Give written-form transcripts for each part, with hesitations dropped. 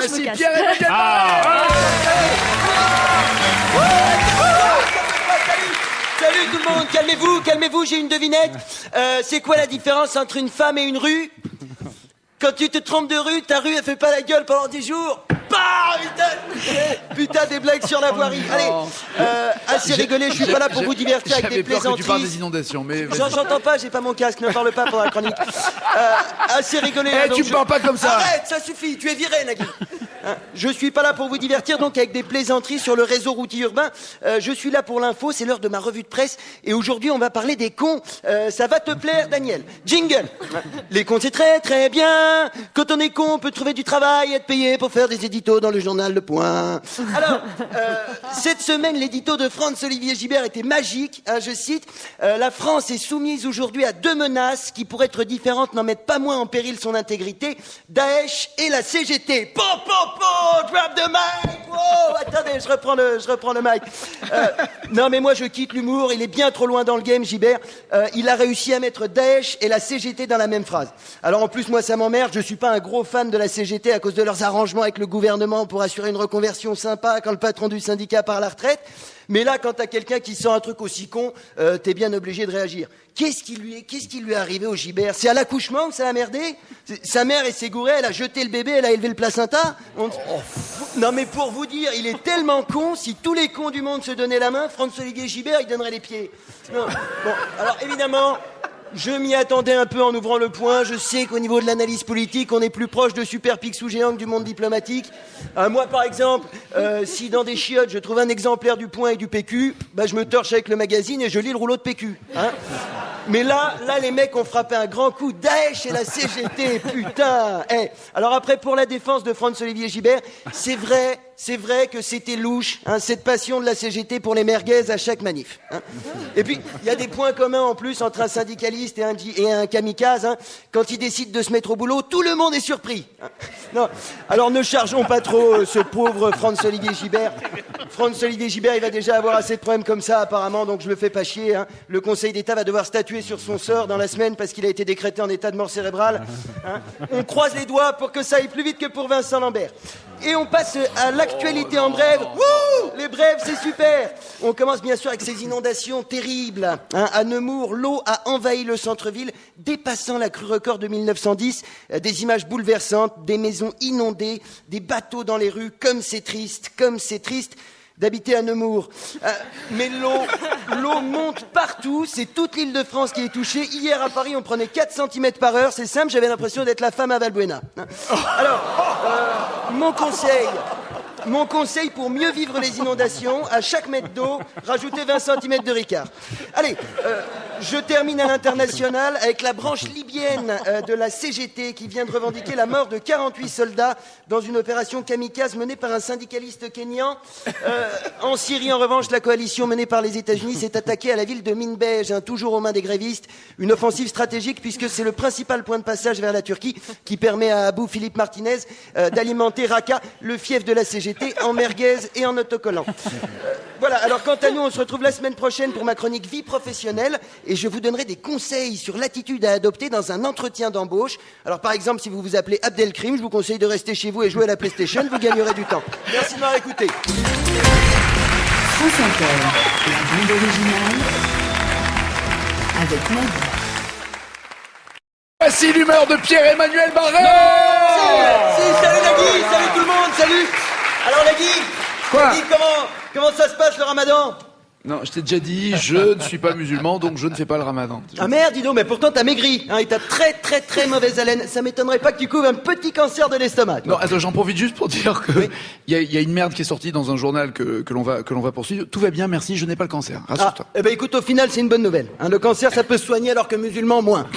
je me casse. Pierre-Emmanuel Salut tout le monde, calmez-vous, j'ai une devinette. C'est quoi la différence entre une femme et une rue? Quand tu te trompes de rue, ta rue elle fait pas la gueule pendant 10 jours. Bah, putain, des blagues sur la voirie. Allez, assez rigolé, je suis pas là pour vous divertir avec des plaisanteries. J'avais peur que tu parles des inondations, mais... J'entends pas, j'ai pas mon casque, ne parle pas pendant la chronique. Assez rigolé. Tu me parles pas comme ça. Arrête, ça suffit, tu es viré, Nagui. Je suis pas là pour vous divertir, donc avec des plaisanteries sur le réseau routier urbain. Je suis là pour l'info, c'est l'heure de ma revue de presse. Et aujourd'hui, on va parler des cons. Ça va te plaire, Daniel. Jingle. Les cons, c'est très très bien. Quand on est con, on peut trouver du travail, être payé pour faire des éditos dans le journal Le Point. Alors, cette semaine, l'édito de Franz-Olivier Gibert était magique. Je cite, la France est soumise aujourd'hui à 2 menaces qui, pour être différentes, n'en mettent pas moins en péril son intégrité. Daesh et la CGT. Drop the mic. Wow, attendez, je reprends le mic. Non, mais moi, je quitte l'humour. Il est bien trop loin dans le game, Gibert. Il a réussi à mettre Daesh et la CGT dans la même phrase. Alors, en plus, moi, ça m'emmerde. Je suis pas un gros fan de la CGT à cause de leurs arrangements avec le gouvernement pour assurer une reconversion sympa quand le patron du syndicat part à la retraite. Mais là, quand t'as quelqu'un qui sent un truc aussi con, t'es bien obligé de réagir. Qu'est-ce qui lui est arrivé au Gibert? C'est à l'accouchement que ça a merdé? Sa mère, elle s'est gourée, elle a jeté le bébé, elle a élevé le placenta? Non, mais pour vous dire, il est tellement con, si tous les cons du monde se donnaient la main, Franz-Olivier Gibert, il donnerait les pieds. Non. Bon, alors évidemment... Je m'y attendais un peu en ouvrant Le Point. Je sais qu'au niveau de l'analyse politique, on est plus proche de Super Picsou géant que du monde diplomatique. Moi, par exemple, si dans des chiottes, je trouve un exemplaire du Point et du PQ, bah, je me torche avec le magazine et je lis le rouleau de PQ. Hein. Mais là, les mecs ont frappé un grand coup. Daesh et la CGT, putain. Alors après, pour la défense de Franz-Olivier Gibert, c'est vrai que c'était louche, hein, cette passion de la CGT pour les merguez à chaque manif. Hein. Et puis, il y a des points communs en plus entre un syndicaliste et un kamikaze. Hein. Quand ils décident de se mettre au boulot, tout le monde est surpris. Hein. Non. Alors ne chargeons pas trop ce pauvre Franz-Olivier Gibert. Franz-Olivier Gibert, il va déjà avoir assez de problèmes comme ça apparemment, donc je le fais pas chier. Hein. Le Conseil d'État va devoir statuer sur son sort dans la semaine parce qu'il a été décrété en état de mort cérébrale. Hein. On croise les doigts pour que ça aille plus vite que pour Vincent Lambert. Et on passe à l'actualité en brève. Wouh! Les brèves, c'est super. On commence bien sûr avec ces inondations terribles. Hein, à Nemours, l'eau a envahi le centre-ville, dépassant la crue record de 1910. Des images bouleversantes, des maisons inondées, des bateaux dans les rues. Comme c'est triste d'habiter à Nemours. Mais l'eau monte partout, c'est toute l'île de France qui est touchée. Hier à Paris, on prenait 4 cm par heure, c'est simple, j'avais l'impression d'être la femme à Valbuena. Alors, mon conseil pour mieux vivre les inondations, à chaque mètre d'eau, rajoutez 20 cm de Ricard. Allez, je termine à l'international avec la branche libyenne de la CGT qui vient de revendiquer la mort de 48 soldats dans une opération kamikaze menée par un syndicaliste kényan. En Syrie, en revanche, la coalition menée par les États-Unis s'est attaquée à la ville de Minbej, hein, toujours aux mains des grévistes. Une offensive stratégique puisque c'est le principal point de passage vers la Turquie qui permet à Abou Philippe Martinez d'alimenter Raqqa, le fief de la CGT, en merguez et en autocollant. Voilà, alors quant à nous, on se retrouve la semaine prochaine pour ma chronique vie professionnelle et je vous donnerai des conseils sur l'attitude à adopter dans un entretien d'embauche. Alors par exemple, si vous vous appelez Abdelkrim, je vous conseille de rester chez vous et jouer à la PlayStation, vous gagnerez du temps. Merci de m'avoir écouté. France Inter, la bande originale avec Nagui. Voici l'humeur de Pierre-Emmanuel Barré. Salut Nagui, salut tout le monde, salut. Alors Nagui, Quoi? Nagui, comment ça se passe le ramadan? Non, je t'ai déjà dit, je ne suis pas musulman, donc je ne fais pas le ramadan. Ah merde, dis donc, mais pourtant t'as maigri, hein, et t'as très mauvaise haleine. Ça m'étonnerait pas que tu couvres un petit cancer de l'estomac. Non, attends, j'en profite juste pour dire que il y a une merde qui est sortie dans un journal que l'on va poursuivre. Tout va bien, merci, je n'ai pas le cancer. Rassure-toi. Eh ben écoute, au final, c'est une bonne nouvelle. Hein, le cancer, ça peut se soigner alors que musulman, moins.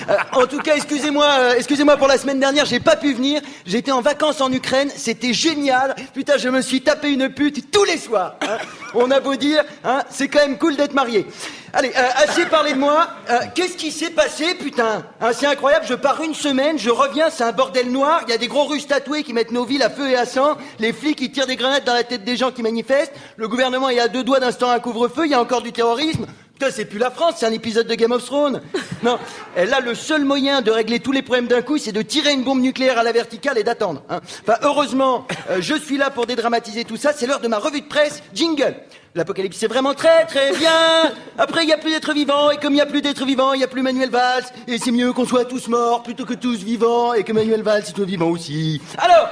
Hein. En tout cas, excusez-moi pour la semaine dernière, j'ai pas pu venir. J'étais en vacances en Ukraine, c'était génial. Putain, je me suis tapé une pute tous les soirs. Hein. On a beau dire, hein, c'est quand même cool d'être marié. Allez, assez parlé de moi. Qu'est-ce qui s'est passé, putain, hein, c'est incroyable, je pars une semaine, je reviens, c'est un bordel noir. Il y a des gros Russes tatoués qui mettent nos villes à feu et à sang. Les flics, ils tirent des grenades dans la tête des gens qui manifestent. Le gouvernement est à 2 doigts d'instaurer un couvre-feu. Il y a encore du terrorisme. Putain, c'est plus la France, c'est un épisode de Game of Thrones. Non, et là, le seul moyen de régler tous les problèmes d'un coup, c'est de tirer une bombe nucléaire à la verticale et d'attendre. Hein. Enfin, heureusement, je suis là pour dédramatiser tout ça. C'est l'heure de ma revue de presse. Jingle. L'apocalypse, c'est vraiment très très bien. Après, il n'y a plus d'êtres vivants. Et comme il n'y a plus d'êtres vivants, il n'y a plus Manuel Valls. Et c'est mieux qu'on soit tous morts plutôt que tous vivants. Et que Manuel Valls soit vivant aussi. Alors...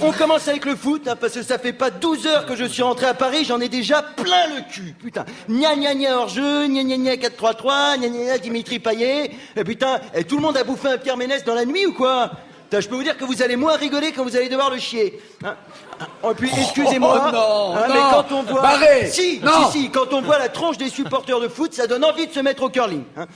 on commence avec le foot, hein, parce que ça fait pas 12 heures que je suis rentré à Paris, j'en ai déjà plein le cul, putain. Gna gna gna hors-jeu, gna gna gna 4-3-3, gna gna gna Dimitri Payet, et putain, et tout le monde a bouffé un Pierre Ménès dans la nuit ou quoi? Putain, je peux vous dire que vous allez moins rigoler quand vous allez devoir le chier. Hein. Et puis, excusez-moi, non, hein, non. mais quand on voit... Barré. Si, quand on voit la tronche des supporters de foot, ça donne envie de se mettre au curling. Hein.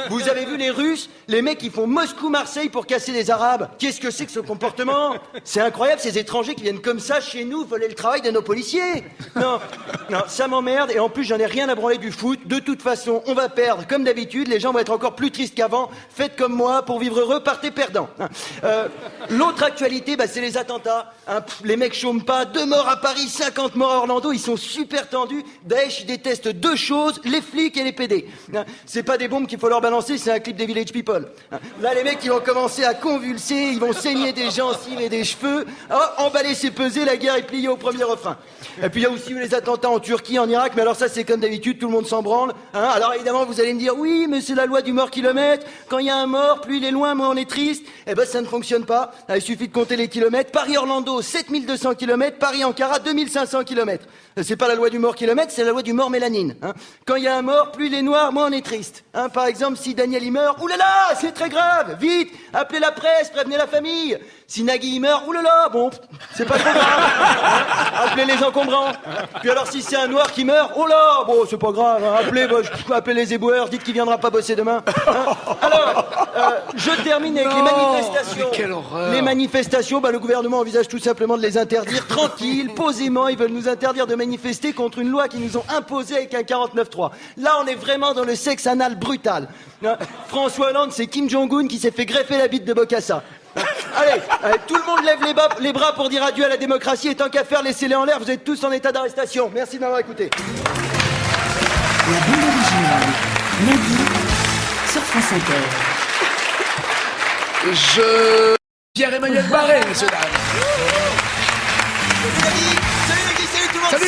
Vous avez vu les Russes, les mecs qui font Moscou-Marseille pour casser les Arabes. Qu'est-ce que c'est que ce comportement? C'est incroyable, ces étrangers qui viennent comme ça chez nous voler le travail de nos policiers. Non, ça m'emmerde, et en plus j'en ai rien à branler du foot. De toute façon, on va perdre, comme d'habitude, les gens vont être encore plus tristes qu'avant. Faites comme moi, pour vivre heureux, partez perdants. L'autre actualité, c'est les attentats. Hein. Les mecs chôment pas, 2 morts à Paris, 50 morts à Orlando, ils sont super tendus. Daesh déteste 2 choses, les flics et les PD. Hein. C'est pas des bombes qu'il faut leur balancer, c'est un clip des Village People. Hein. Là, les mecs, ils vont commencer à convulser, ils vont saigner des gencives et des cheveux. Emballer, c'est peser, la guerre est pliée au premier refrain. Et puis il y a aussi eu les attentats en Turquie, en Irak, mais alors ça, c'est comme d'habitude, tout le monde s'en branle. Hein. Alors évidemment, vous allez me dire, oui, mais c'est la loi du mort kilomètre. Quand il y a un mort, plus il est loin, moins on est triste. Eh ben, ça ne fonctionne pas. Il suffit de compter les kilomètres. Paris-Orlando, 7200 km. Paris-Ankara, 2500 km. C'est pas la loi du mort kilomètre, c'est la loi du mort mélanine. Hein. Quand il y a un mort, plus il est noir, moins on est triste. Hein. Par exemple, si Daniel y meurt, oulala, c'est très grave. Vite, appelez la presse, prévenez la famille. Si Nagui y meurt, oulala, bon, c'est pas trop grave. Hein. Appelez les encombrants. Puis alors, si c'est un noir qui meurt, oh là, bon, c'est pas grave. Hein. Appelez les éboueurs, dites qu'il viendra pas bosser demain. Hein. Alors, je termine avec les manifestations. Mais quelle horreur. Les manifestations, le gouvernement envisage tout simplement de les interdire tranquille, posément. Ils veulent nous interdire de manifester contre une loi qu'ils nous ont imposée avec un 49.3. Là, on est vraiment dans le sexe anal brutal. Hein. François Hollande, c'est Kim Jong-un qui s'est fait greffer la bite de Bokassa. Allez, tout le monde lève les bras pour dire adieu à la démocratie, et tant qu'à faire, laissez-les en l'air, vous êtes tous en état d'arrestation. Merci de m'avoir écouté. La bande originale, Nagui, sur France Inter. Pierre-Emmanuel Barré, messieurs, dames. Salut Nagui, salut tout le monde. Salut.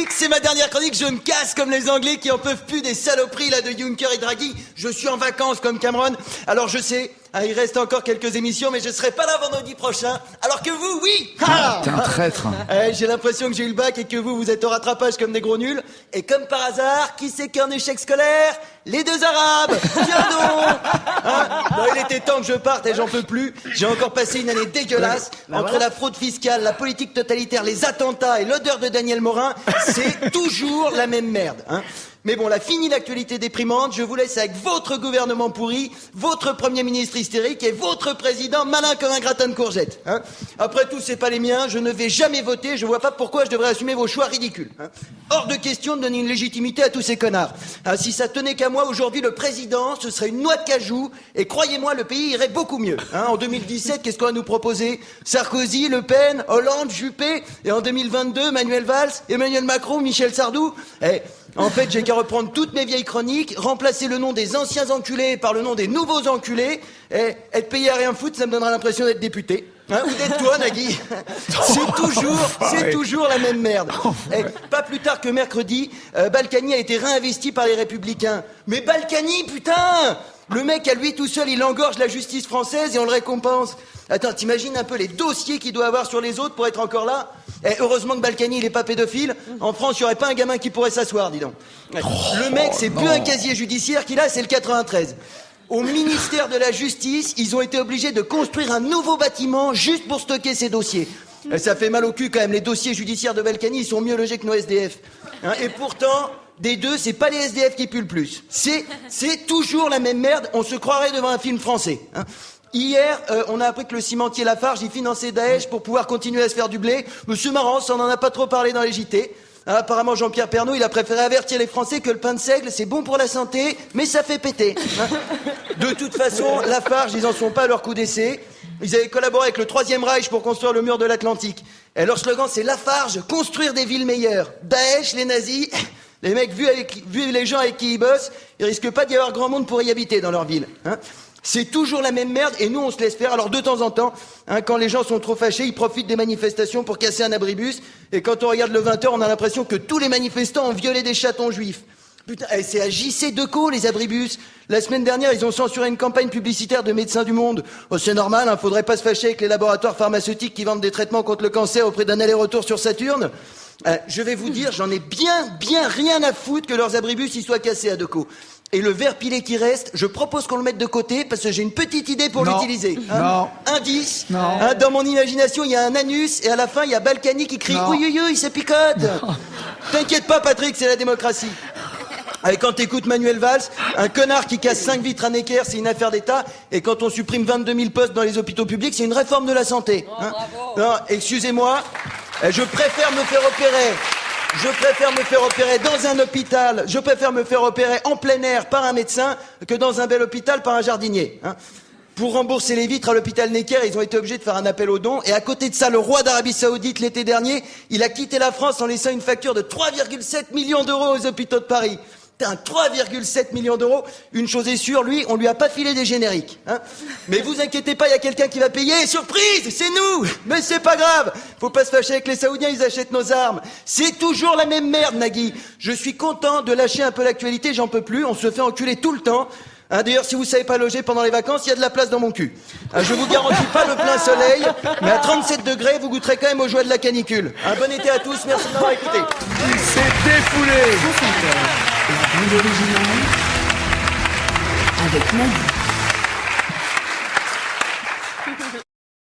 C'est ma dernière chronique, je me casse comme les Anglais qui en peuvent plus des saloperies là de Juncker et Draghi. Je suis en vacances comme Cameron. Alors je sais, il reste encore quelques émissions, mais je serai pas là vendredi prochain. Alors que vous, oui. T'es un traître. J'ai l'impression que j'ai eu le bac et que vous êtes au rattrapage comme des gros nuls. Et comme par hasard, qui c'est qui a un échec scolaire? Les 2 Arabes. Tiens donc. Hein, bon, il était temps que je parte et j'en peux plus. J'ai encore passé une année dégueulasse. Entre la fraude fiscale, la politique totalitaire, les attentats et l'odeur de Daniel Morin, c'est toujours la même merde. Hein. Mais bon, là, fini l'actualité déprimante, je vous laisse avec votre gouvernement pourri, votre premier ministre hystérique et votre président malin comme un gratin de courgettes. Hein. Après tout, c'est pas les miens, je ne vais jamais voter, je vois pas pourquoi je devrais assumer vos choix ridicules. Hein. Hors de question de donner une légitimité à tous ces connards. Hein, si ça tenait qu'à moi, aujourd'hui, le président, ce serait une noix de cajou, et croyez-moi, le pays irait beaucoup mieux. Hein. En 2017, qu'est-ce qu'on va nous proposer? Sarkozy, Le Pen, Hollande, Juppé, et en 2022, Manuel Valls, Emmanuel Macron, Michel Sardou. En fait, j'ai qu'à reprendre toutes mes vieilles chroniques, remplacer le nom des anciens enculés par le nom des nouveaux enculés, et être payé à rien foutre, ça me donnera l'impression d'être député. Hein, ou d'être toi, Nagui. C'est toujours la même merde. Pas plus tard que mercredi, Balkany a été réinvesti par les Républicains. Mais Balkany, putain! Le mec, à lui tout seul, il engorge la justice française et on le récompense. Attends, t'imagines un peu les dossiers qu'il doit avoir sur les autres pour être encore là? Heureusement que Balkany, il est pas pédophile. En France, il y aurait pas un gamin qui pourrait s'asseoir, dis donc. Le mec, c'est plus un casier judiciaire qu'il a, c'est le 93. Au ministère de la Justice, ils ont été obligés de construire un nouveau bâtiment juste pour stocker ces dossiers. Ça fait mal au cul quand même, les dossiers judiciaires de Balkany, ils sont mieux logés que nos SDF. Hein, et pourtant... Des deux, c'est pas les SDF qui puent le plus. C'est toujours la même merde, on se croirait devant un film français. Hein. Hier, on a appris que le cimentier Lafarge, il finançait Daesh pour pouvoir continuer à se faire du blé. Mais c'est marrant, ça on en a pas trop parlé dans les JT. Apparemment, Jean-Pierre Pernaut, il a préféré avertir les Français que le pain de seigle, c'est bon pour la santé, mais ça fait péter. Hein. De toute façon, Lafarge, ils en sont pas à leur coup d'essai. Ils avaient collaboré avec le Troisième Reich pour construire le mur de l'Atlantique. Et leur slogan, c'est Lafarge, construire des villes meilleures. Daesh, les nazis... Les mecs, vu les gens avec qui ils bossent, ils risquent pas d'y avoir grand monde pour y habiter dans leur ville. Hein. C'est toujours la même merde et nous on se laisse faire. Alors de temps en temps, hein, quand les gens sont trop fâchés, ils profitent des manifestations pour casser un abribus. Et quand on regarde le 20h, on a l'impression que tous les manifestants ont violé des chatons juifs. Putain, c'est à JC Decaux les abribus. La semaine dernière, ils ont censuré une campagne publicitaire de Médecins du Monde. Oh, c'est normal, hein, faudrait pas se fâcher avec les laboratoires pharmaceutiques qui vendent des traitements contre le cancer auprès d'un aller-retour sur Saturne. Je vais vous dire, j'en ai bien rien à foutre que leurs abribus y soient cassés à Decaux. Et le verre pilé qui reste, je propose qu'on le mette de côté parce que j'ai une petite idée pour l'utiliser. Hein. Non. Indice. Non. Hein, dans mon imagination, il y a un anus et à la fin, il y a Balkany qui crie « Oui, il se picote !» T'inquiète pas, Patrick, c'est la démocratie. Et quand t'écoutes Manuel Valls, un connard qui casse 5 vitres à Necker, c'est une affaire d'État. Et quand on supprime 22 000 postes dans les hôpitaux publics, c'est une réforme de la santé. Hein. Non, excusez-moi, je préfère me faire opérer. Je préfère me faire opérer dans un hôpital, je préfère me faire opérer en plein air par un médecin que dans un bel hôpital par un jardinier. Hein. Pour rembourser les vitres à l'hôpital Necker, ils ont été obligés de faire un appel aux dons. Et à côté de ça, le roi d'Arabie Saoudite, l'été dernier, il a quitté la France en laissant une facture de 3,7 millions d'euros aux hôpitaux de Paris. Putain, 3,7 millions d'euros. Une chose est sûre, lui, on lui a pas filé des génériques. Hein. Mais vous inquiétez pas, il y a quelqu'un qui va payer. Surprise, c'est nous. Mais c'est pas grave. Faut pas se fâcher avec les Saoudiens, ils achètent nos armes. C'est toujours la même merde, Nagui. Je suis content de lâcher un peu l'actualité, j'en peux plus. On se fait enculer tout le temps. Hein, d'ailleurs, si vous savez pas loger pendant les vacances, il y a de la place dans mon cul. Hein, je vous garantis pas le plein soleil, mais à 37 degrés, vous goûterez quand même aux joies de la canicule. Un bon été à tous, merci de m'avoir écouté. Il s'est défoulé. France Inter, la bande originale avec Nagui.